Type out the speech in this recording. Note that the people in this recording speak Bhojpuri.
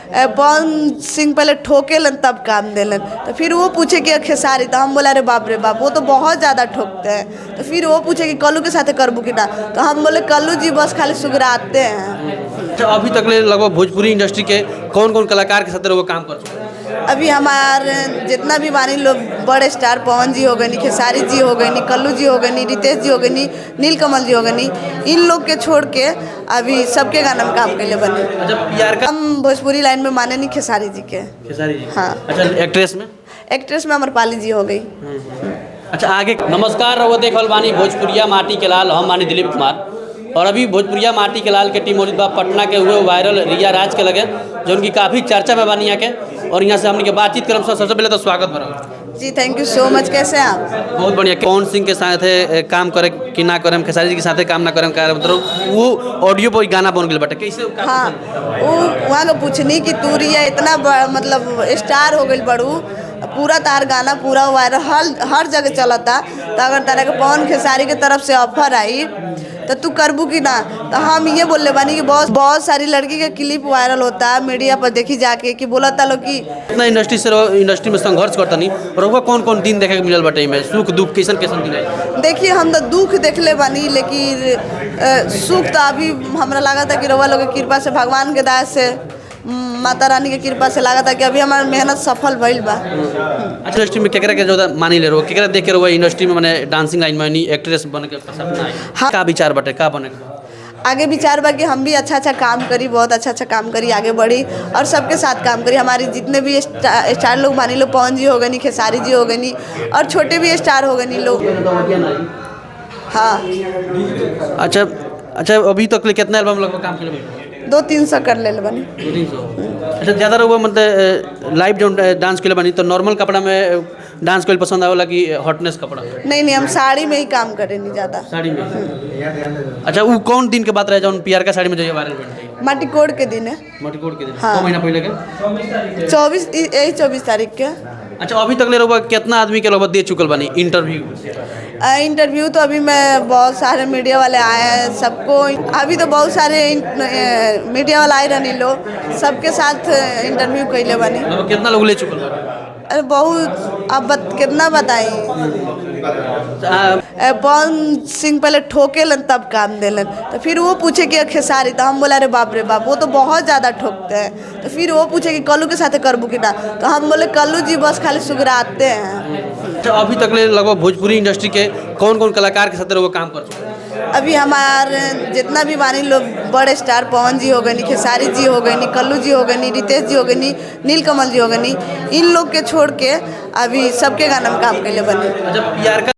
पवन सिंह पहले ठोकेलन तब काम देलन। तो फिर वो पूछे कि खेसारी, तो हम बोला अरे बाप रे बाप वो तो बहुत ज़्यादा ठोकते हैं। तो फिर वो पूछे कि कल्लू के साथ करबू कि ना, तो हम बोले कल्लू जी बस खाली सुगराते हैं। अच्छा, अभी तक ले लगभग भोजपुरी इंडस्ट्री के कौन कौन कलाकार के साथ वो काम कर चुके हैं? अभी हमारे जितना भी मानी लोग बड़े स्टार, पवन जी हो गए नी, खेसारी जी हो गए नी, कल्लू जी हो गए नी, रितेश जी हो गए नी, नीलकमल जी हो गए नी, इन लोग के छोड़ के अभी सबके गाना में काम के लिए बने। अच्छा, पीआर का हम भोजपुरी लाइन में माने नहीं खेसारी जी के। खेसारी जी? हाँ। अच्छा, एक्ट्रेस में? एक्ट्रेस में अमरपाली जी हो गई। अच्छा, आगे। नमस्कार, रउआ देखल बानी भोजपुरिया माटी के लाल, हम मानी दिलीप कुमार। और अभी भोजपुरिया माटी के लाल के टीम मौजूद बा पटना के हुए वायरल रिया राज के लगे, जो उनकी काफ़ी चर्चा में बानी यहाँ के। और यहाँ से हमने के बातचीत करम। सबसे पहले तो स्वागत बना जी, थैंक यू सो मच। कैसे हैं आप? बहुत बढ़िया। पवन सिंह के साथ काम करे कि ना करें, खेसारी जी के साथ काम ना करें, मतलब वो ऑडियो पर गाना बन गया बटे कैसे? हाँ, वो वहाँ का पूछनी कि तू रिया इतना मतलब स्टार हो गई बड़ू, पूरा तार गाना पूरा वायरल हर जगह चलता। तो अगर तारा के पवन खेसारी के तरफ से ऑफर आई तो तू करबू कि ना। तो हम ये बोलले बानी कि बहुत सारी लड़की के क्लिप वायरल होता है मीडिया पर, देखी जाके कि बोला था लोग कि इतना इंडस्ट्री में संघर्ष करता नहीं। और वो कौन कौन दिन देखे के मिलल बटे में, सुख दुख कैसन कैसन दिन है? देखिए, हम तो दुख देखले बानी, लेकिन सुख तो अभी हमरा लगा था कि रउआ लोग के कृपा से, भगवान के दया से, माता रानी के कृपा से लगा था कि अभी हमार मेहनत सफल भइल बा। अच्छा, इंडस्ट्री में केकरा के जो मानी ले रहो, केकरा देख के रहो इंडस्ट्री में माने डांसिंग लाइन में नहीं एक्ट्रेस बन के सपना है? हाँ। का विचार बटे, का बने? आगे विचार बा कि हम भी अच्छा काम करी, बहुत अच्छा काम करी, आगे बढ़ी और सबके साथ काम करी। हमारी जितने भी स्टार लोग मानी लो, पवन जी हो गए नी, खेसारी जी हो गए नी, और छोटे भी स्टार हो गए नी लोग। हाँ। अच्छा, अभी तक कितना एल्बम लगभग काम के लिए? 200-300 कर ले बनी। 200? अच्छा, ज़्यादा रहुआ मतलब लाइव जो डांस के लिए बनी तो नॉर्मल कपड़ा में डांस के लिए पसंद आवेला कि हॉटनेस कपड़ा? नहीं, हम साड़ी में ही काम करें नहीं ज़्यादा। साड़ी में? अच्छा, वो कौन दिन के बात रहे जौन पीआर का साड़ी में जो वायरल बन गई? माटीकोड़ के दिन है। माटीकोड़ के दिन? हाँ। कौ महीना पहले के? 24 तारीख के। अच्छा, अभी तक ले रहुआ कितना आदमी के लोग दे चुकल बनी इंटरव्यू? इंटरव्यू तो अभी मैं बहुत सारे मीडिया वाले आए हैं सबको। अभी तो बहुत सारे मीडिया वाले आए रहनी लोग, सबके साथ इंटरव्यू कैले बनी। कितना लोग ले चुकल बनी? अरे बहुत, अब कितना बताई। पवन सिंह पहले ठोकेलन तब काम देलन। तो फिर वो पूछे कि खेसारी, तो हम बोला अरे बाप रे बाप वो तो बहुत ज़्यादा ठोकते हैं। तो फिर वो पूछे कि कल्लू के साथ करबू कि ना, तो हम बोले कल्लू जी बस खाली सुगराते हैं। अच्छा, अभी तक ले लगभग भोजपुरी इंडस्ट्री के कौन कौन कलाकार के साथ वो काम कर चुके हैं? अभी हमारे जितना भी मानी लोग बड़े स्टार, पवन जी हो गए नी, खेसारी जी हो गए नी, कल्लू जी हो गए नी, रितेश जी हो गए नी, नीलकमल जी हो गए नी, इन लोग के छोड़ के अभी सबके गाना में काम के लिए बने। अच्छा, पीआर का